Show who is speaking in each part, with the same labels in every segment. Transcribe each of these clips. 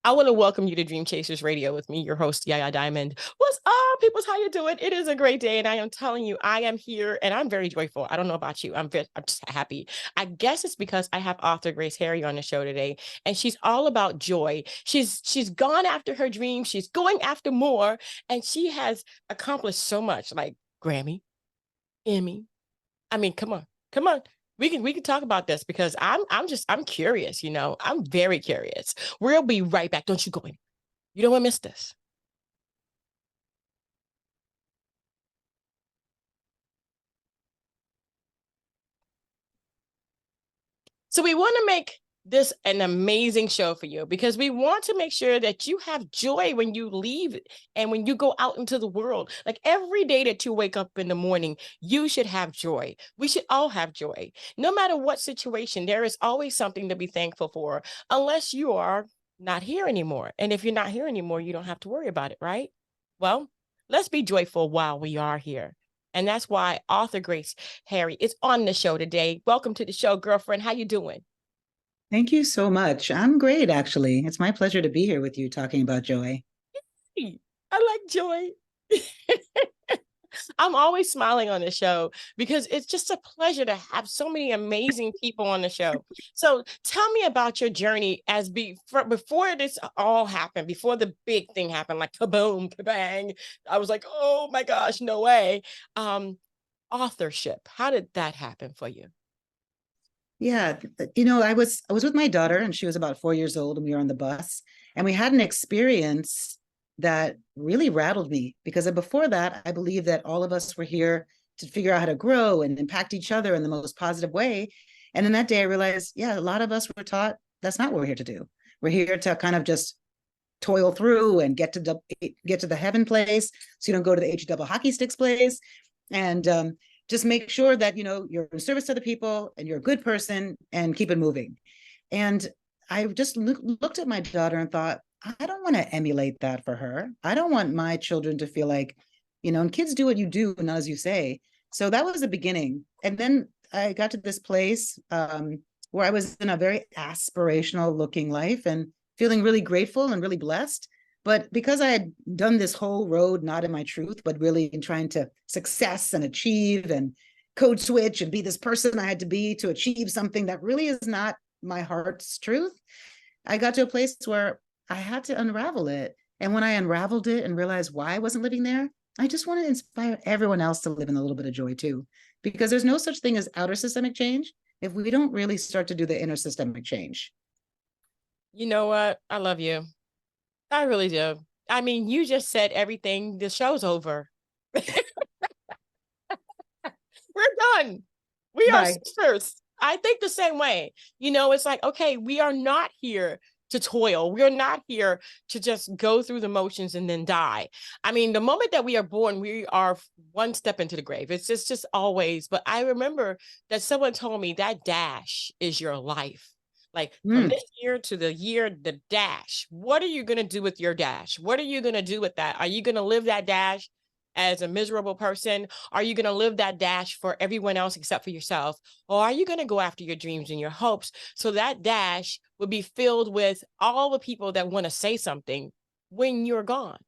Speaker 1: I want to welcome you to Dream Chasers Radio with me, your host, Yaya Diamond. What's up, peoples? How you doing? It is a great day, and I am telling you, I am here, and I'm very joyful. I don't know about you. I'm just happy. I guess it's because I have author Grace Harry on the show today, and she's all about joy. She's gone after her dreams. She's going after more, and she has accomplished so much, like Grammy, Emmy. I mean, come on, come on. We can talk about this because I'm curious, I'm very curious. We'll be right back. Don't you go in. You don't want to miss this. So we want to make this an amazing show for you because we want to make sure that you have joy when you leave and when you go out into the world. Like every day that you wake up in the morning, you should have joy. We should all have joy. No matter what situation, there is always something to be thankful for, unless you are not here anymore. And if you're not here anymore, you don't have to worry about it, right? Well, let's be joyful while we are here. And that's why author Grace Harry is on the show today. Welcome to the show, girlfriend. How you doing?
Speaker 2: Thank you so much. I'm great, actually. It's my pleasure to be here with you talking about joy.
Speaker 1: Hey, I like joy. I'm always smiling on the show because it's just a pleasure to have so many amazing people on the show. So tell me about your journey before this all happened, before the big thing happened, like kaboom, kabang. I was like, oh my gosh, no way. Authorship. How did that happen for you?
Speaker 2: Yeah, I was with my daughter and she was about 4 years old and we were on the bus and we had an experience that really rattled me because before that, I believe that all of us were here to figure out how to grow and impact each other in the most positive way. And then that day I realized, yeah, a lot of us were taught that's not what we're here to do. We're here to kind of just toil through and get to the heaven place so you don't go to the double hockey sticks place. And just make sure that you're in service to the people and you're a good person and keep it moving. And I just looked at my daughter and thought, I don't want to emulate that for her. I don't want my children to feel like, and kids do what you do, not as you say. So that was the beginning. And then I got to this place where I was in a very aspirational looking life and feeling really grateful and really blessed. But because I had done this whole road, not in my truth, but really in trying to success and achieve and code switch and be this person I had to be to achieve something that really is not my heart's truth, I got to a place where I had to unravel it. And when I unraveled it and realized why I wasn't living there, I just want to inspire everyone else to live in a little bit of joy too. Because there's no such thing as outer systemic change if we don't really start to do the inner systemic change.
Speaker 1: You know what? I love you. I really do. I mean, you just said everything. The show's over. We're done. We are
Speaker 2: Bye.
Speaker 1: sisters. I think the same way. It's like, okay, we are not here to toil. We are not here to just go through the motions and then die. I mean, the moment that we are born, we are one step into the grave. It's just always. But I remember that someone told me that dash is your life. Like from this year to the dash. What are you going to do with your dash? What are you going to do with that? Are you going to live that dash as a miserable person? Are you going to live that dash for everyone else except for yourself? Or are you going to go after your dreams and your hopes so that dash will be filled with all the people that want to say something when you're gone?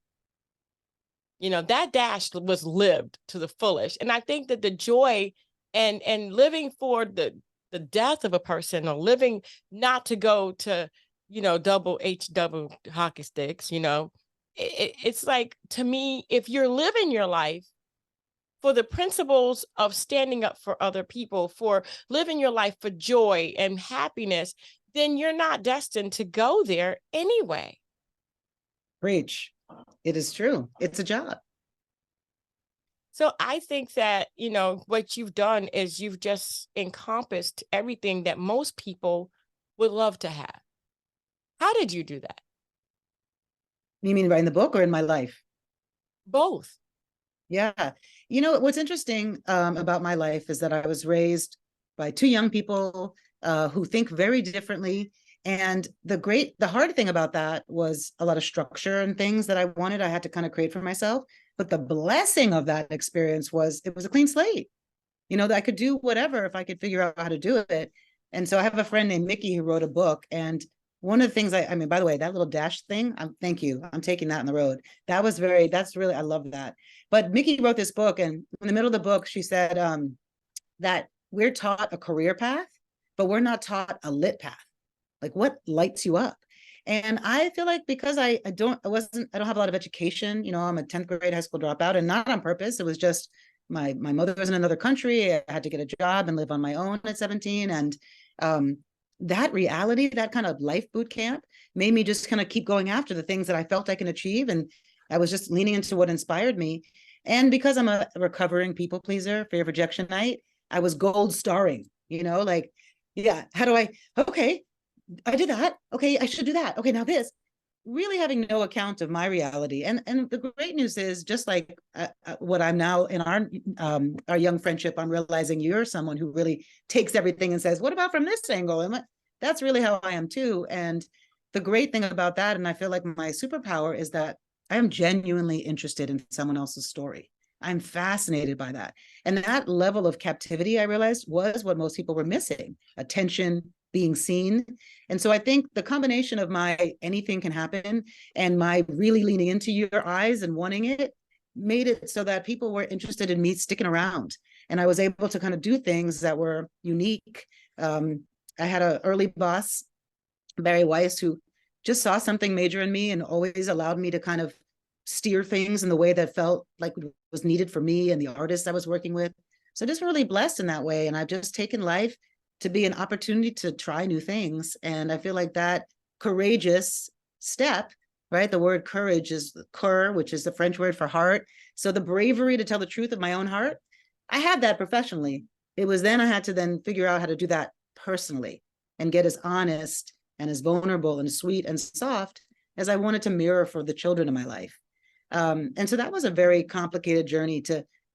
Speaker 1: That dash was lived to the fullest. And I think that the joy and living for the death of a person or living not to go to, double hockey sticks, it's like, to me, if you're living your life for the principles of standing up for other people, for living your life for joy and happiness, then you're not destined to go there anyway.
Speaker 2: Preach. It is true. It's a job.
Speaker 1: So I think that, what you've done is you've just encompassed everything that most people would love to have. How did you do that?
Speaker 2: You mean writing the book or in my life?
Speaker 1: Both.
Speaker 2: Yeah. What's interesting about my life is that I was raised by two young people who think very differently. And the hard thing about that was a lot of structure and things that I wanted, I had to kind of create for myself. But the blessing of that experience was it was a clean slate, that I could do whatever if I could figure out how to do it. And so I have a friend named Mickey who wrote a book, and one of the things I mean, by the way, that little dash thing, thank you. I'm taking that on the road. That's really, I love that. But Mickey wrote this book, and in the middle of the book, she said that we're taught a career path, but we're not taught a lit path. Like, what lights you up? And I feel like because I don't have a lot of education, you know, I'm a 10th grade high school dropout, and not on purpose. It was just my mother was in another country. I had to get a job and live on my own at 17. And that reality, that kind of life boot camp made me just kind of keep going after the things that I felt I can achieve. And I was just leaning into what inspired me. And because I'm a recovering people pleaser, fear of rejection night, I was gold starring, you know, like, yeah, how do okay, I did that. Okay, I should do that. Okay, now this, really having no account of my reality. And the great news is, just like what I'm now in our young friendship, I'm realizing you're someone who really takes everything and says, what about from this angle? And that's really how I am too. And the great thing about that, and I feel like my superpower, is that I am genuinely interested in someone else's story. I'm fascinated by that. And that level of captivity, I realized, was what most people were missing: attention, being seen. And so I think the combination of my anything can happen and my really leaning into your eyes and wanting it made it so that people were interested in me sticking around. And I was able to kind of do things that were unique. I had an early boss, Barry Weiss, who just saw something major in me and always allowed me to kind of steer things in the way that felt like was needed for me and the artists I was working with. So just really blessed in that way. And I've just taken life to be an opportunity to try new things. And I feel like that courageous step, right? The word courage is cœur, which is the French word for heart. So the bravery to tell the truth of my own heart, I had that professionally. It was then I had to then figure out how to do that personally and get as honest and as vulnerable and sweet and soft as I wanted to mirror for the children in my life. And so that was a very complicated journey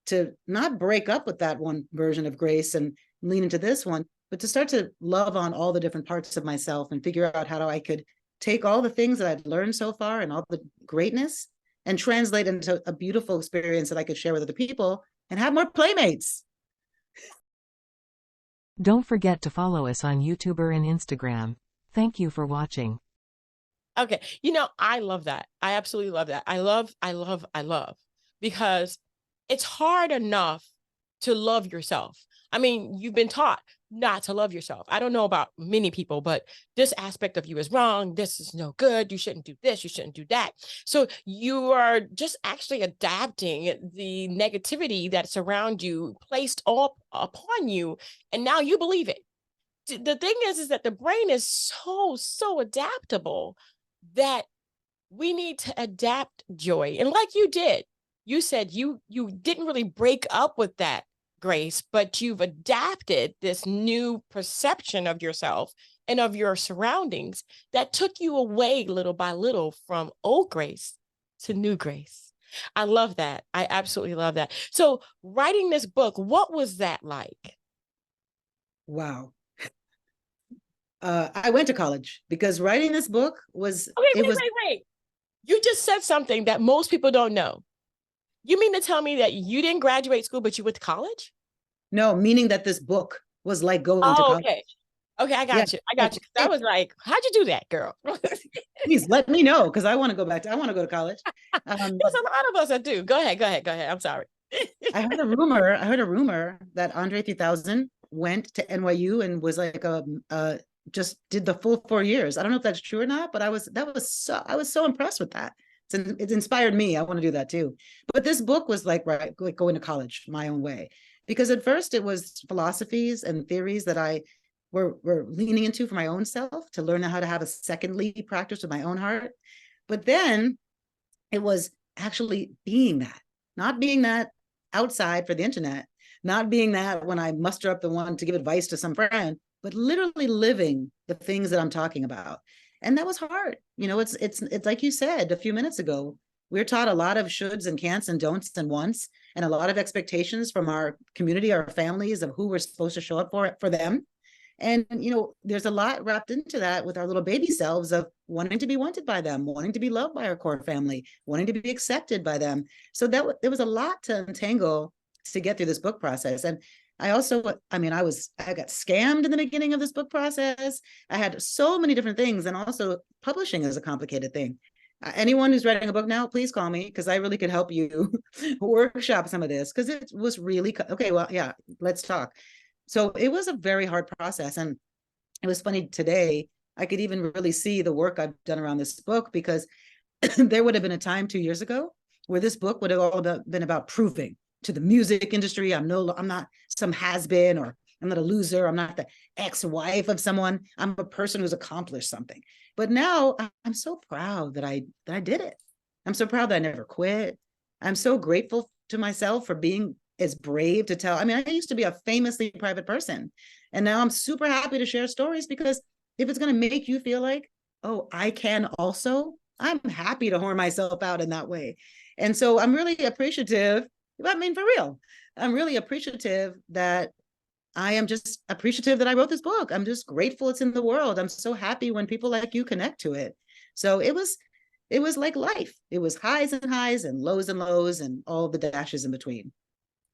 Speaker 2: to not break up with that one version of Grace and lean into this one, but to start to love on all the different parts of myself and figure out how I could take all the things that I'd learned so far and all the greatness and translate into a beautiful experience that I could share with other people and have more playmates.
Speaker 3: Don't forget to follow us on YouTube and Instagram. Thank you for watching.
Speaker 1: Okay. You know, I love that. I absolutely love that. I love, because it's hard enough to love yourself. I mean, you've been taught not to love yourself. I don't know about many people, but this aspect of you is wrong. This is no good. You shouldn't do this. You shouldn't do that. So you are just actually adapting the negativity that's around you, placed all upon you, and now you believe it. The thing is that the brain is so adaptable that we need to adapt, Joy. And like you did, you said you didn't really break up with that, Grace, but you've adapted this new perception of yourself and of your surroundings that took you away little by little from old Grace to new Grace. I love that. I absolutely love that. So writing this book, what was that like?
Speaker 2: Wow. I went to college because writing this book was,
Speaker 1: okay, wait. You just said something that most people don't know. You mean to tell me that you didn't graduate school, but you went to college?
Speaker 2: No, meaning that this book was like going to college.
Speaker 1: Okay, I got you. I was like, how'd you do that, girl?
Speaker 2: Please let me know, because I want to go back. I want to go to college.
Speaker 1: There's a lot of us that do. Go ahead. I'm sorry.
Speaker 2: I heard a rumor that Andre 3000 went to NYU and was like just did the full 4 years. I don't know if that's true or not, but I was so impressed with that. It inspired me. I want to do that too. But this book was like going to college my own way, because at first it was philosophies and theories that I were leaning into for my own self to learn how to have a secondly practice with my own heart. But then it was actually being that, not being that outside for the internet, not being that when I muster up the one to give advice to some friend, but literally living the things that I'm talking about. And that was hard. You know, it's like you said a few minutes ago, we're taught a lot of shoulds and can'ts and don'ts and wants, and a lot of expectations from our community, our families, of who we're supposed to show up for them. And, you know, there's a lot wrapped into that with our little baby selves of wanting to be wanted by them, wanting to be loved by our core family, wanting to be accepted by them. So there was a lot to untangle to get through this book process. And I also, I mean, I got scammed in the beginning of this book process. I had so many different things, and also publishing is a complicated thing. Anyone who's writing a book now, please call me, because I really could help you workshop some of this, because it was really, okay, well, yeah, let's talk. So it was a very hard process. And it was funny today, I could even really see the work I've done around this book, because there would have been a time 2 years ago where this book would have all been about proving to the music industry I'm not some has-been, or I'm not a loser, I'm not the ex-wife of someone, I'm a person who's accomplished something. But now I'm so proud that I did it. I'm so proud that I never quit. I'm so grateful to myself for being as brave to tell. I mean, I used to be a famously private person, and now I'm super happy to share stories, because if it's going to make you feel like, oh, I can also, I'm happy to whore myself out in that way. And so I'm really appreciative. I mean, for real, I'm really appreciative that I am just appreciative that I wrote this book. I'm just grateful it's in the world. I'm so happy when people like you connect to it. So it was like life. It was highs and lows and all the dashes in between.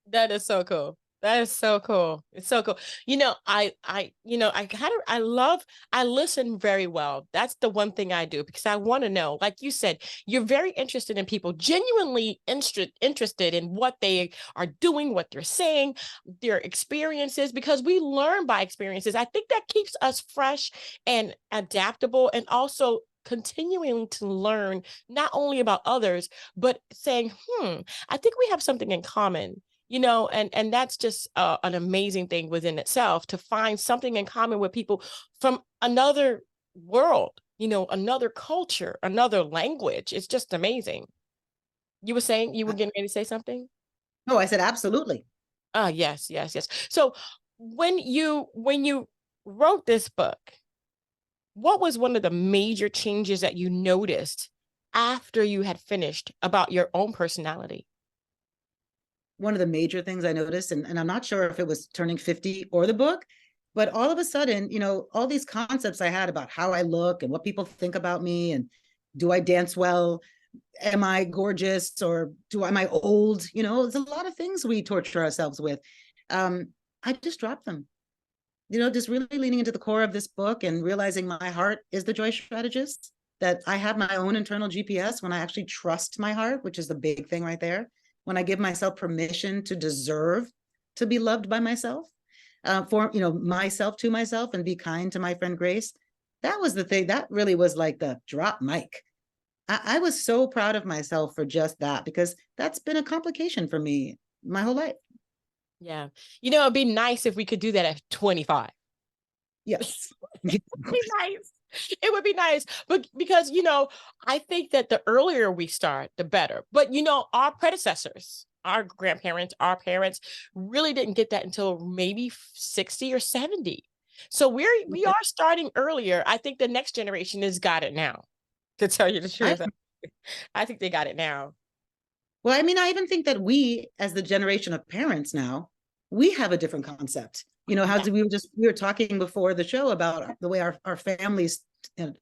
Speaker 1: That is so cool. That is so cool. It's so cool. I listen very well. That's the one thing I do, because I want to know, like you said, you're very interested in people, genuinely interested in what they are doing, what they're saying, their experiences, because we learn by experiences. I think that keeps us fresh and adaptable, and also continuing to learn not only about others, but saying, I think we have something in common. And that's just an amazing thing within itself, to find something in common with people from another world, another culture, another language. It's just amazing. You were saying, you were getting ready to say something?
Speaker 2: No, I said absolutely.
Speaker 1: Yes. So when you wrote this book, what was one of the major changes that you noticed after you had finished about your own personality?
Speaker 2: One of the major things I noticed, and I'm not sure if it was turning 50 or the book, but all of a sudden, all these concepts I had about how I look and what people think about me, and do I dance well? Am I gorgeous, or am I old? There's a lot of things we torture ourselves with. I just dropped them. Just really leaning into the core of this book and realizing my heart is the Joy Strategist, that I have my own internal GPS when I actually trust my heart, which is the big thing right there. When I give myself permission to deserve to be loved by myself, for myself to myself, and be kind to my friend Grace. That was the thing. That really was like the drop mic. I was so proud of myself for just that, because that's been a complication for me my whole life.
Speaker 1: Yeah. It'd be nice if we could do that at 25.
Speaker 2: Yes.
Speaker 1: It'd be nice. It would be nice, but because, I think that the earlier we start, the better. But, our predecessors, our grandparents, our parents really didn't get that until maybe 60 or 70. So we are starting earlier. I think the next generation has got it now, to tell you the truth. I think they got it now.
Speaker 2: Well, I mean, I even think that we, as the generation of parents now, we have a different concept. How do we were talking before the show about the way our families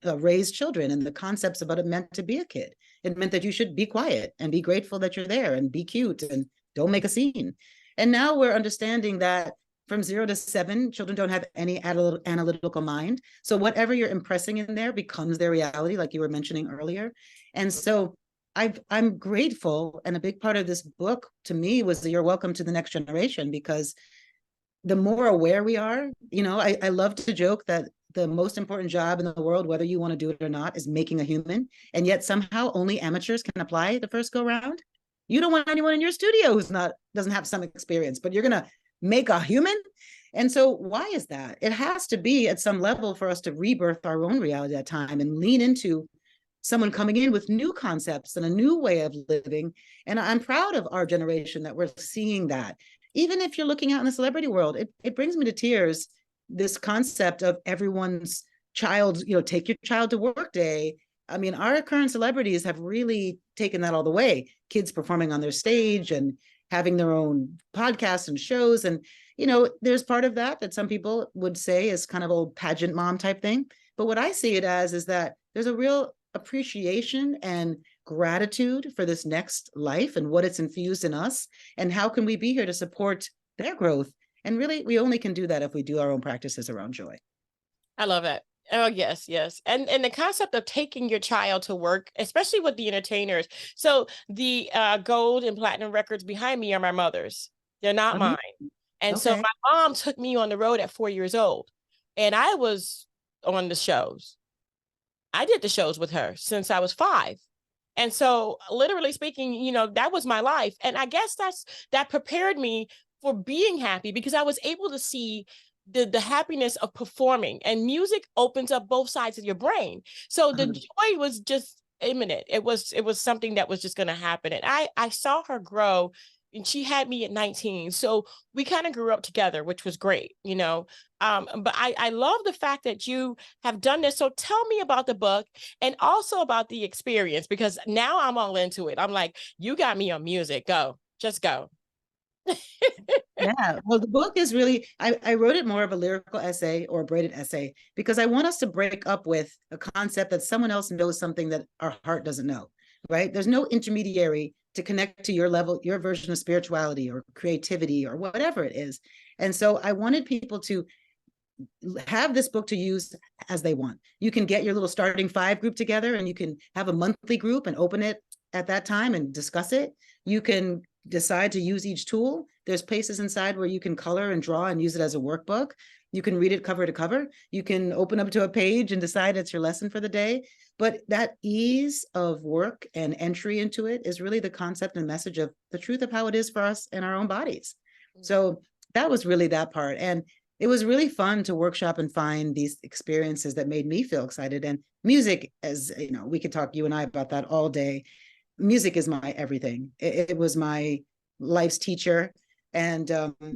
Speaker 2: raise children, and the concepts about it meant to be a kid. It meant that you should be quiet and be grateful that you're there, and be cute and don't make a scene. And now we're understanding that from 0 to 7, children don't have any analytical mind. So whatever you're impressing in there becomes their reality, like you were mentioning earlier. And so I'm grateful. And a big part of this book to me was that you're welcome to the next generation, because the more aware we are, I love to joke that the most important job in the world, whether you want to do it or not, is making a human. And yet somehow only amateurs can apply the first go round. You don't want anyone in your studio who's doesn't have some experience, but you're going to make a human. And so why is that? It has to be at some level for us to rebirth our own reality at time, and lean into someone coming in with new concepts and a new way of living. And I'm proud of our generation that we're seeing that. Even if you're looking out in the celebrity world, it brings me to tears, this concept of everyone's child, take your child to work day. I mean, our current celebrities have really taken that all the way. Kids performing on their stage and having their own podcasts and shows. And, there's part of that some people would say is kind of old pageant mom type thing. But what I see it as is that there's a real appreciation and gratitude for this next life and what it's infused in us, and how can we be here to support their growth And really, we only can do that if we do our own practices around joy.
Speaker 1: I love it. Oh, yes, yes. And the concept of taking your child to work, especially with the entertainers. So the gold and platinum records behind me are my mother's. They're not
Speaker 2: Mhm.
Speaker 1: mine. And so
Speaker 2: Okay.
Speaker 1: my mom took me on the road at 4 years old. And I was on the shows. I did the shows with her since I was 5. And so literally speaking, that was my life. And I guess that prepared me for being happy, because I was able to see the happiness of performing, and music opens up both sides of your brain. So the joy was just imminent. It was something that was just going to happen. And I saw her grow, and she had me at 19. So we kind of grew up together, which was great. But I love the fact that you have done this. So tell me about the book and also about the experience, because now I'm all into it. I'm like, you got me on music. Go, just go.
Speaker 2: Yeah, well, the book is really, I wrote it more of a lyrical essay or a braided essay, because I want us to break up with a concept that someone else knows something that our heart doesn't know, right? There's no intermediary to connect to your level, your version of spirituality or creativity or whatever it is. And so I wanted people to have this book to use as they want. You can get your little starting 5 group together, and you can have a monthly group and open it at that time and discuss it. You can decide to use each tool. There's places inside where you can color and draw and use it as a workbook. You can read it cover to cover. You can open up to a page and decide it's your lesson for the day. But that ease of work and entry into it is really the concept and message of the truth of how it is for us in our own bodies. So that was really that part. And it was really fun to workshop and find these experiences that made me feel excited. And music, as you know, we could talk, you and I, about that all day. Music is my everything. It was my life's teacher, and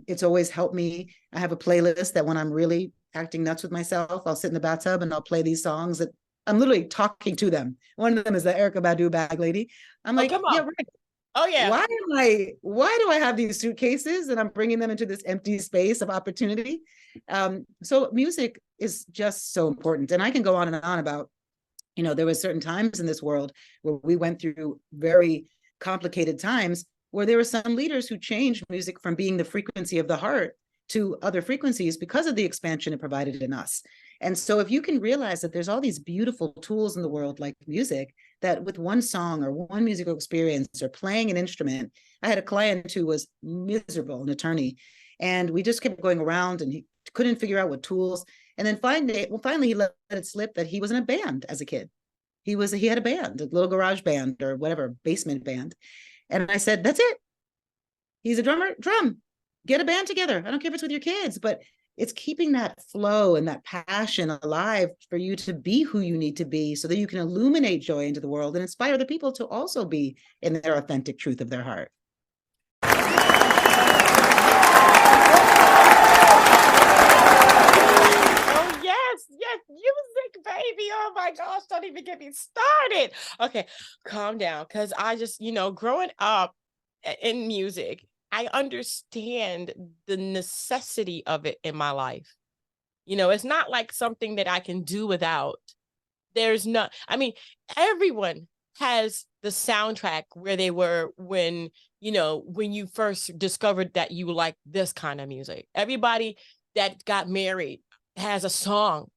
Speaker 2: it's always helped me. I have a playlist that when I'm really acting nuts with myself, I'll sit in the bathtub and I'll play these songs that I'm literally talking to them. One of them is the Erykah Badu Bag Lady. I'm like,
Speaker 1: Come on.
Speaker 2: yeah, right.
Speaker 1: Oh yeah.
Speaker 2: Why do I have these suitcases and I'm bringing them into this empty space of opportunity? So music is just so important. And I can go on and on about, there were certain times in this world where we went through very complicated times, where there were some leaders who changed music from being the frequency of the heart to other frequencies because of the expansion it provided in us. And so if you can realize that there's all these beautiful tools in the world like music, that with one song or one musical experience or playing an instrument. I had a client who was miserable, an attorney, and we just kept going around and he couldn't figure out what tools. And then finally he let it slip that he was in a band as a kid. He had a band, a little garage band or whatever, basement band. And I said, that's it. He's a drummer, get a band together. I don't care if it's with your kids, but it's keeping that flow and that passion alive for you to be who you need to be, so that you can illuminate joy into the world and inspire the people to also be in their authentic truth of their heart.
Speaker 1: Oh yes, music, baby. Oh my gosh, don't even get me started. Okay, calm down, because I just, growing up in music, I understand the necessity of it in my life. It's not like something that I can do without. Everyone has the soundtrack where they were when you first discovered that you like this kind of music. Everybody that got married has a song,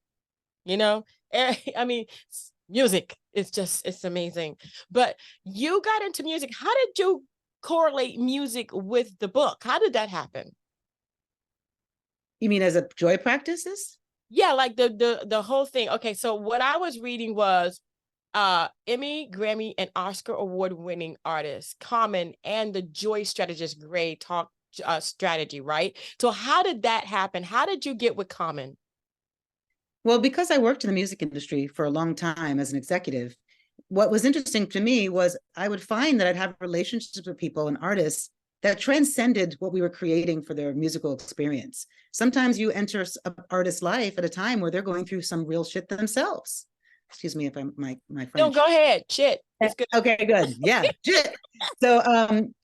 Speaker 1: you know? I mean, music is it's amazing. But you got into music. How did you correlate music with the book? How did that happen?
Speaker 2: You mean as a joy practices?
Speaker 1: Yeah, like the whole thing. Okay, so what I was reading was Emmy, Grammy, and Oscar award-winning artist Common and the Joy Strategist Gray talk strategy, right? So how did that happen? How did you get with Common?
Speaker 2: Well, because I worked in the music industry for a long time as an executive, what was interesting to me was I would find that I'd have relationships with people and artists that transcended what we were creating for their musical experience. Sometimes you enter an artist's life at a time where they're going through some real shit themselves. Excuse me if I'm my French.
Speaker 1: No, go ahead. Shit.
Speaker 2: It's good. Okay, good. Yeah. Shit. So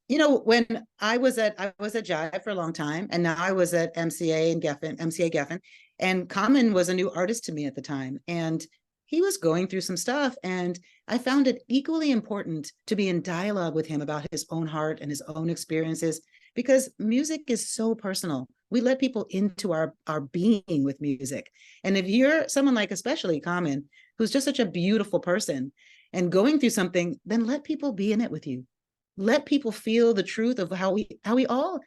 Speaker 2: when I was at Jive for a long time, and now I was at MCA Geffen, and Common was a new artist to me at the time. And he was going through some stuff, and I found it equally important to be in dialogue with him about his own heart and his own experiences, because music is so personal. we let people into our being with music. And if you're someone like, especially Common, who's just such a beautiful person and going through something, then let people be in it with you. Let people feel the truth of how we all,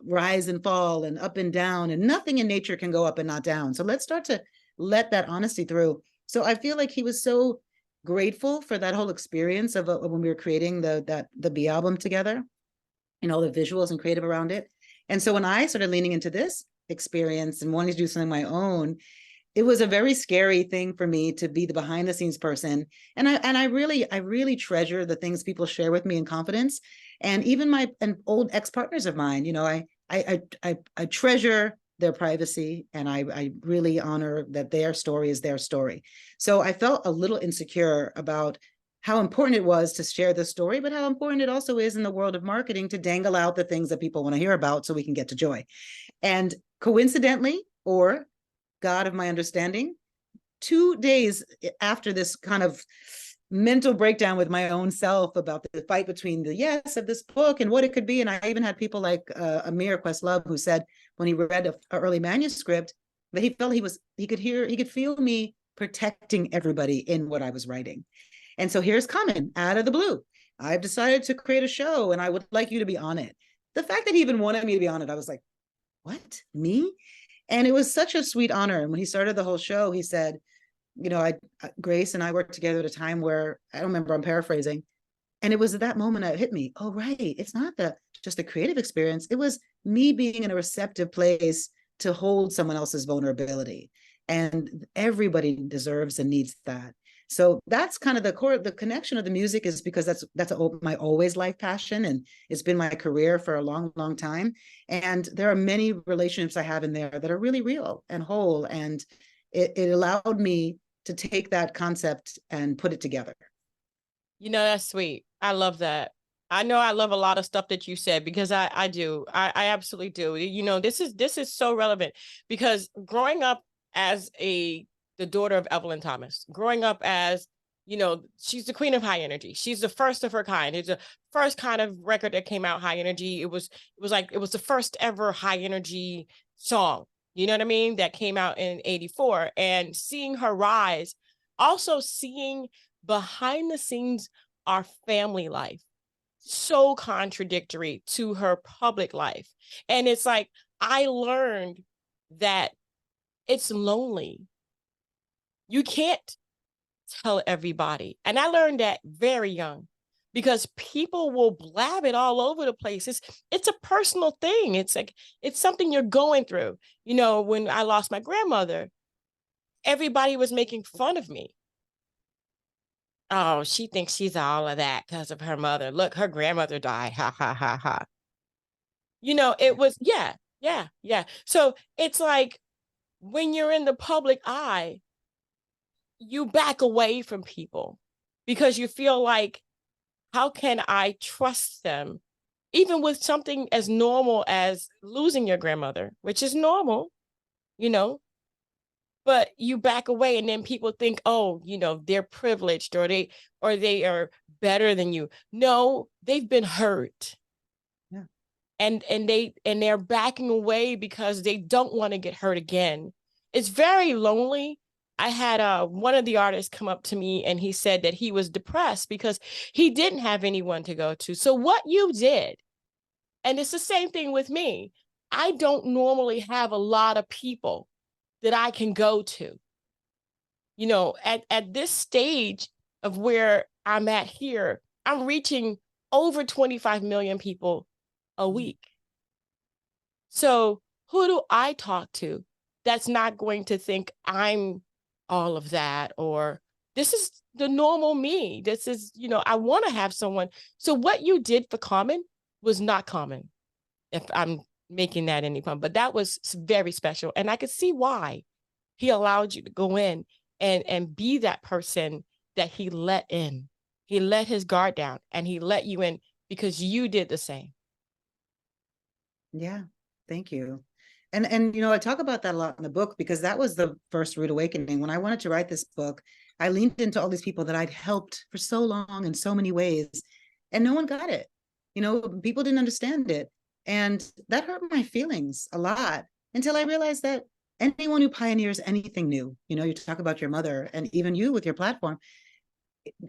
Speaker 2: rise and fall and up and down, and nothing in nature can go up and not down. So let's start to let that honesty through. So I feel like he was so grateful for that whole experience of when we were creating the B album together, and all the visuals and creative around it. And so when I started leaning into this experience and wanting to do something of my own, it was a very scary thing for me to be the behind the scenes person. And I really treasure the things people share with me in confidence. And even my old ex-partners of mine, I treasure their privacy, and I really honor that their story is their story. So I felt a little insecure about how important it was to share this story, but how important it also is in the world of marketing to dangle out the things that people want to hear about so we can get to joy. And coincidentally, or God of my understanding, 2 days after this kind of mental breakdown with my own self about the fight between the yes of this book and what it could be. And I even had people like Amir Questlove, who said when he read an early manuscript that he felt he could feel me protecting everybody in what I was writing. And so here's Common out of the blue. I've decided to create a show and I would like you to be on it. The fact that he even wanted me to be on it, I was like, what, me? And it was such a sweet honor. And when he started the whole show, he said, Grace and I worked together at a time where, I don't remember, I'm paraphrasing. And it was at that moment that it hit me. Oh, right. It's not just a creative experience. It was me being in a receptive place to hold someone else's vulnerability. And everybody deserves and needs that. So that's kind of the core. The connection of the music is because that's my always life passion, and it's been my career for a long, long time. And there are many relationships I have in there that are really real and whole, and it allowed me to take that concept and put it together.
Speaker 1: That's sweet. I love that. I know I love a lot of stuff that you said, because I do. I absolutely do. This is so relevant, because growing up as the daughter of Evelyn Thomas, growing up as, she's the queen of high energy. She's the first of her kind. It's the first kind of record that came out high energy. It was the first ever high energy song, you know what I mean, that came out in 84. And seeing her rise, also seeing behind the scenes our family life, so contradictory to her public life. And it's like, I learned that it's lonely. You can't tell everybody. And I learned that very young, because people will blab it all over the place. It's a personal thing. It's like, it's something you're going through. When I lost my grandmother, everybody was making fun of me. Oh, she thinks she's all of that because of her mother. Look, her grandmother died. Ha, ha, ha, ha. It was, yeah. So it's like, when you're in the public eye, you back away from people because you feel like, how can I trust them? Even with something as normal as losing your grandmother, which is normal, but you back away, and then people think, oh, they're privileged, or they are better than you. No, they've been hurt.
Speaker 2: Yeah.
Speaker 1: And they're backing away because they don't want to get hurt again. It's very lonely. I had one of the artists come up to me, and he said that he was depressed because he didn't have anyone to go to. So what you did, and it's the same thing with me, I don't normally have a lot of people that I can go to. At this stage of where I'm at here, I'm reaching over 25 million people a week. So who do I talk to that's not going to think I'm all of that, or this is the normal me? This is, I want to have someone. So what you did for Common was not common, if I'm making that any fun, but that was very special. And I could see why he allowed you to go in and be that person that he let in. He let his guard down, and he let you in because you did the same.
Speaker 2: Yeah, thank you. And I talk about that a lot in the book, because that was the first rude awakening. When I wanted to write this book, I leaned into all these people that I'd helped for so long in so many ways, and no one got it. People didn't understand it. And that hurt my feelings a lot until I realized that anyone who pioneers anything new, you talk about your mother and even you with your platform,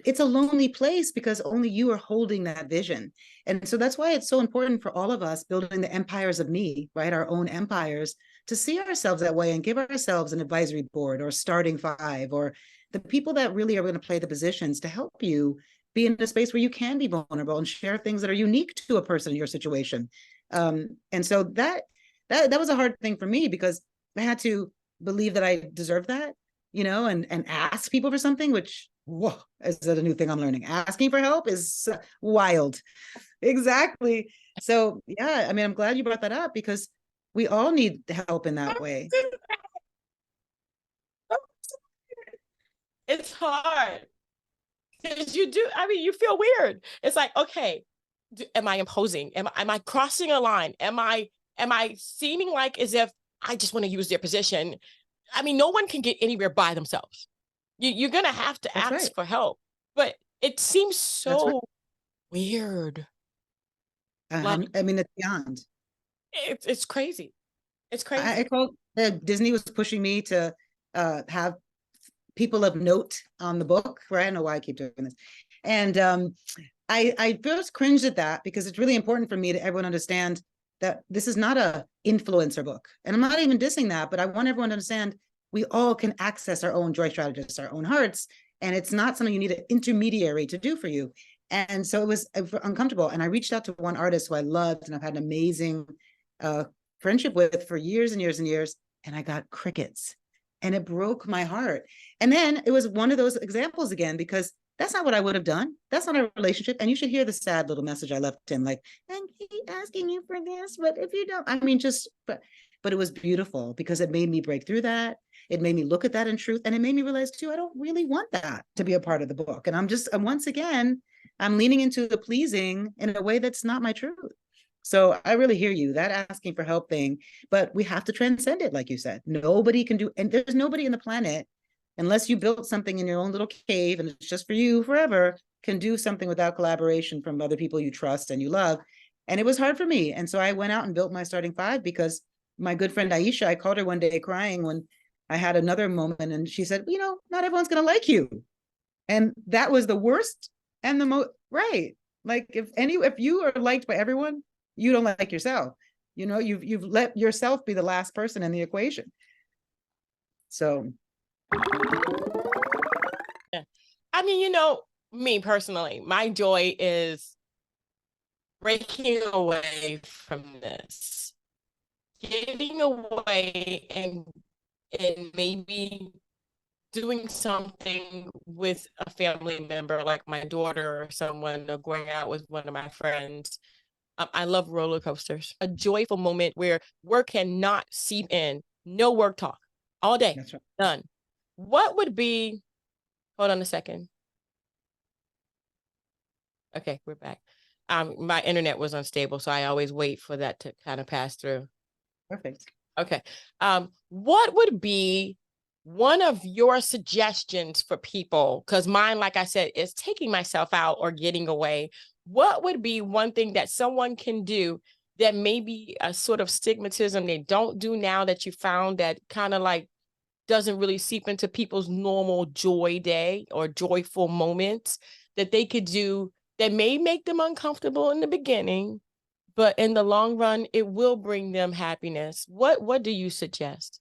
Speaker 2: it's a lonely place because only you are holding that vision. And so that's why it's so important for all of us building the empires of me, right? Our own empires, to see ourselves that way and give ourselves an advisory board or starting five, or the people that really are going to play the positions to help you be in a space where you can be vulnerable and share things that are unique to a person in your situation. And so that was a hard thing for me because I had to believe that I deserved that, and ask people for something, which, whoa, is that a new thing I'm learning? Asking for help is wild. Exactly. So yeah, I mean, I'm glad you brought that up because we all need help in that way.
Speaker 1: It's hard because you feel weird. It's like, okay, am I imposing? Am I crossing a line? Am I seeming like as if I just want to use their position? I mean, no one can get anywhere by themselves. You're going to have to
Speaker 2: That's
Speaker 1: ask
Speaker 2: right.
Speaker 1: for help. But it seems
Speaker 2: That's right.
Speaker 1: so weird.
Speaker 2: I mean, it's beyond.
Speaker 1: It's crazy. It's
Speaker 2: I
Speaker 1: crazy.
Speaker 2: called Disney was pushing me to have people of note on the book, right? I don't know why I keep doing this. And I first cringed at that because it's really important for me to everyone understand that this is not a influencer book. And I'm not even dissing that, but I want everyone to understand we all can access our own joy strategists, our own hearts. And it's not something you need an intermediary to do for you. And so it was uncomfortable. And I reached out to one artist who I loved and I've had an amazing friendship with for years and years and years. And I got crickets and it broke my heart. And then it was one of those examples again, because that's not what I would have done. That's not a relationship. And you should hear the sad little message I left him, like, I keep asking you for this, but if you don't, I mean, but it was beautiful because it made me break through that. It made me look at that in truth. And it made me realize too, I don't really want that to be a part of the book. And once again, I'm leaning into the pleasing in a way that's not my truth. So I really hear you, that asking for help thing, but we have to transcend it. Like you said, nobody can do, and there's nobody in the planet, unless you built something in your own little cave and it's just for you forever, can do something without collaboration from other people you trust and you love. And it was hard for me. And so I went out and built my starting five because my good friend Aisha, I called her one day crying when I had another moment and she said, not everyone's going to like you. And that was the worst and the most, right. Like if you are liked by everyone, you don't like yourself. You've let yourself be the last person in the equation. So
Speaker 1: Yeah. I mean, me personally, my joy is breaking away from this, getting away and maybe doing something with a family member like my daughter or someone, or going out with one of my friends. I love roller coasters. A joyful moment where work cannot seep in. No work talk all day.
Speaker 2: that's right.
Speaker 1: Done. What would be, hold on a second. Okay, we're back. My internet was unstable, so I always wait for that to kind of pass through.
Speaker 2: Perfect.
Speaker 1: Okay. What would be one of your suggestions for people? Because mine, like I said, is taking myself out or getting away. What would be one thing that someone can do that maybe a sort of stigmatism they don't do now that you found that kind of like doesn't really seep into people's normal joy day or joyful moments that they could do that may make them uncomfortable in the beginning, but in the long run, it will bring them happiness? What do you suggest?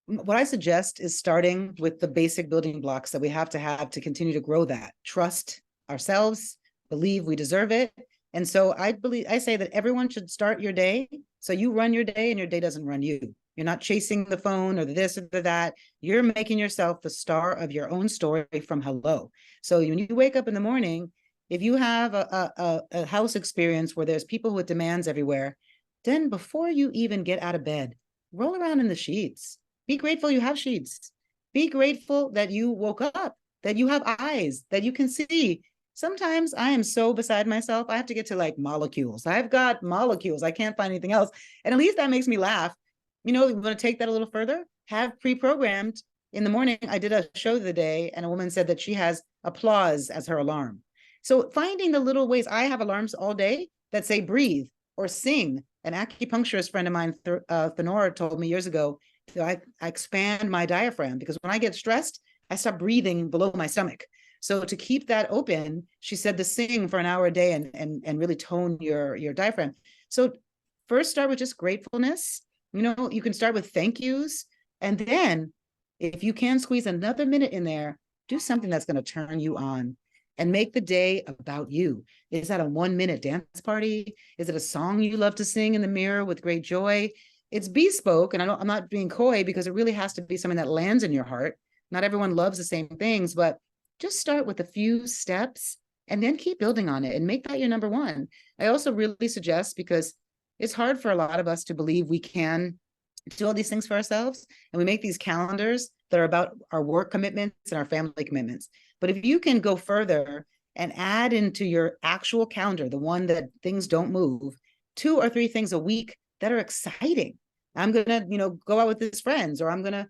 Speaker 2: What I suggest is starting with the basic building blocks that we have to continue to grow that. Trust ourselves, believe we deserve it. And so I say that everyone should start your day. So you run your day and your day doesn't run you. You're not chasing the phone or the this or the that. You're making yourself the star of your own story from hello. So when you wake up in the morning, if you have a house experience where there's people with demands everywhere, then before you even get out of bed, roll around in the sheets. Be grateful you have sheets. Be grateful that you woke up, that you have eyes, that you can see. Sometimes I am so beside myself, I have to get to like molecules. I've got molecules. I can't find anything else. And at least that makes me laugh. You want to take that a little further? Have pre-programmed in the morning. I did a show the day and a woman said that she has applause as her alarm. So finding the little ways, I have alarms all day that say breathe. or sing. An acupuncturist friend of mine, Thenora, told me years ago that I expand my diaphragm, because when I get stressed, I stop breathing below my stomach. So to keep that open, she said to sing for an hour a day and really tone your diaphragm. So first start with just gratefulness. You know, you can start with thank yous. And then if you can squeeze another minute in there, do something that's going to turn you on and make the day about you. Is that a 1-minute dance party? Is it a song you love to sing in the mirror with great joy? It's bespoke, and I'm not being coy, because it really has to be something that lands in your heart. Not everyone loves the same things, but just start with a few steps and then keep building on it and make that your number one. I also really suggest, because it's hard for a lot of us to believe we can do all these things for ourselves, and we make these calendars that are about our work commitments and our family commitments. But if you can go further and add into your actual calendar, the one that things don't move, 2 or 3 things a week that are exciting. I'm gonna, go out with his friends, or I'm gonna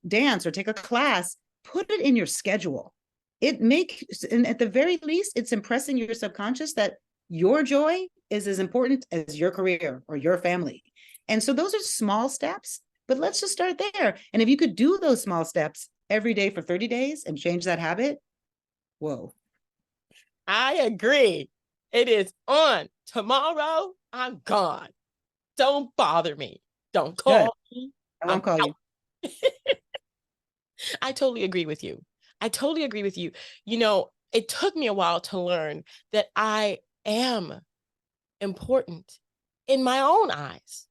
Speaker 2: dance or take a class. Put it in your schedule. And at the very least, it's impressing your subconscious that your joy is as important as your career or your family. And so those are small steps, but let's just start there. And if you could do those small steps every day for 30 days and change that habit, whoa.
Speaker 1: I agree. It is on. Tomorrow, I'm gone. Don't bother me. Don't call me.
Speaker 2: I won't call you.
Speaker 1: I totally agree with you. I totally agree with you. It took me a while to learn that I am important in my own eyes.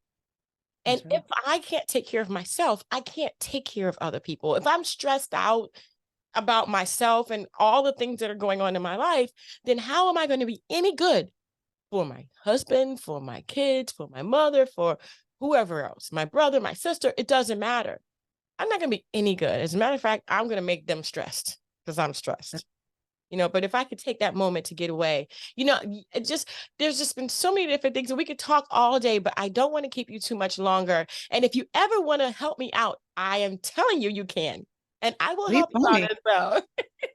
Speaker 1: And
Speaker 2: That's right.
Speaker 1: if I can't take care of myself, I can't take care of other people. If I'm stressed out about myself and all the things that are going on in my life, then how am I going to be any good for my husband, for my kids, for my mother, for whoever else, my brother, my sister? It doesn't matter. I'm not going to be any good. As a matter of fact, I'm going to make them stressed because I'm stressed. But if I could take that moment to get away, there's just been so many different things, and we could talk all day, but I don't want to keep you too much longer. And if you ever want to help me out, I am telling you, you can. And I will help you out as well.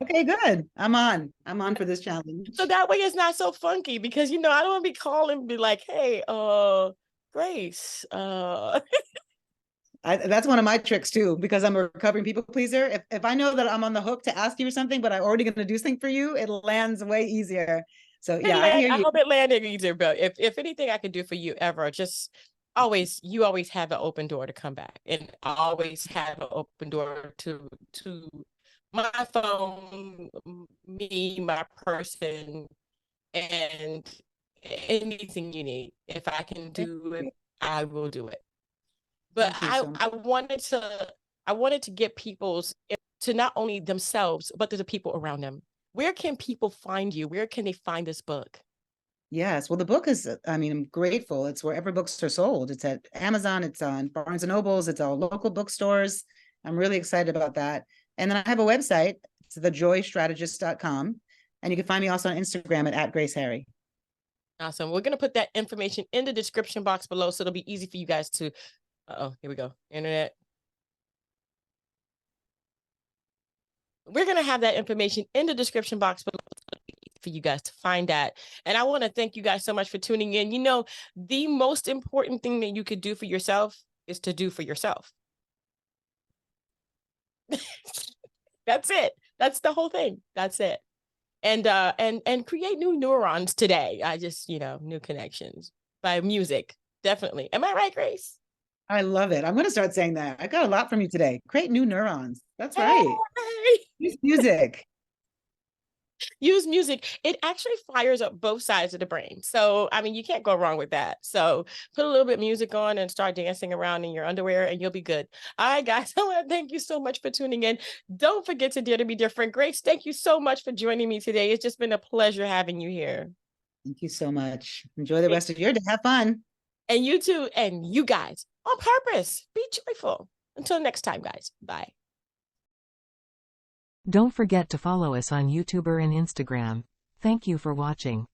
Speaker 2: Okay, good. I'm on for this challenge.
Speaker 1: So that way it's not so funky, because, I don't want to be calling and be like, hey, Grace,
Speaker 2: that's one of my tricks too, because I'm a recovering people pleaser. If I know that I'm on the hook to ask you something, but I'm already going to do something for you, it lands way easier. So yeah, I hear you.
Speaker 1: I hope it landed easier, but if anything I could do for you ever, just you always have an open door to come back, and always have an open door to my phone, me, my person, and anything you need. If I can do it, I will do it. But I wanted to get people's to not only themselves, but to the people around them. Where can people find you? Where can they find this book?
Speaker 2: Yes. Well, the book is, I'm grateful. It's wherever books are sold. It's at Amazon. It's on Barnes and Nobles. It's all local bookstores. I'm really excited about that. And then I have a website. It's thejoystrategist.com. And you can find me also on Instagram at Grace Harry.
Speaker 1: Awesome. We're going to put that information in the description box below, so it'll be easy for you guys to, here we go. Internet. We're going to have that information in the description box below for you guys to find that. And I want to thank you guys so much for tuning in. The most important thing that you could do for yourself is to do for yourself. That's it. That's the whole thing. That's it. And create new neurons today. I just, new connections by music. Definitely. Am I right, Grace?
Speaker 2: I love it. I'm going to start saying that. I got a lot from you today. Create new neurons. That's right. Use music.
Speaker 1: Use music. It actually fires up both sides of the brain. So, you can't go wrong with that. So put a little bit of music on and start dancing around in your underwear and you'll be good. All right, guys. I want to thank you so much for tuning in. Don't forget to dare to be different. Grace, thank you so much for joining me today. It's just been a pleasure having you here.
Speaker 2: Thank you so much. Enjoy the rest of your day. Have fun.
Speaker 1: And you too. And you guys, on purpose, be joyful. Until next time, guys. Bye.
Speaker 3: Don't forget to follow us on YouTube and Instagram. Thank you for watching.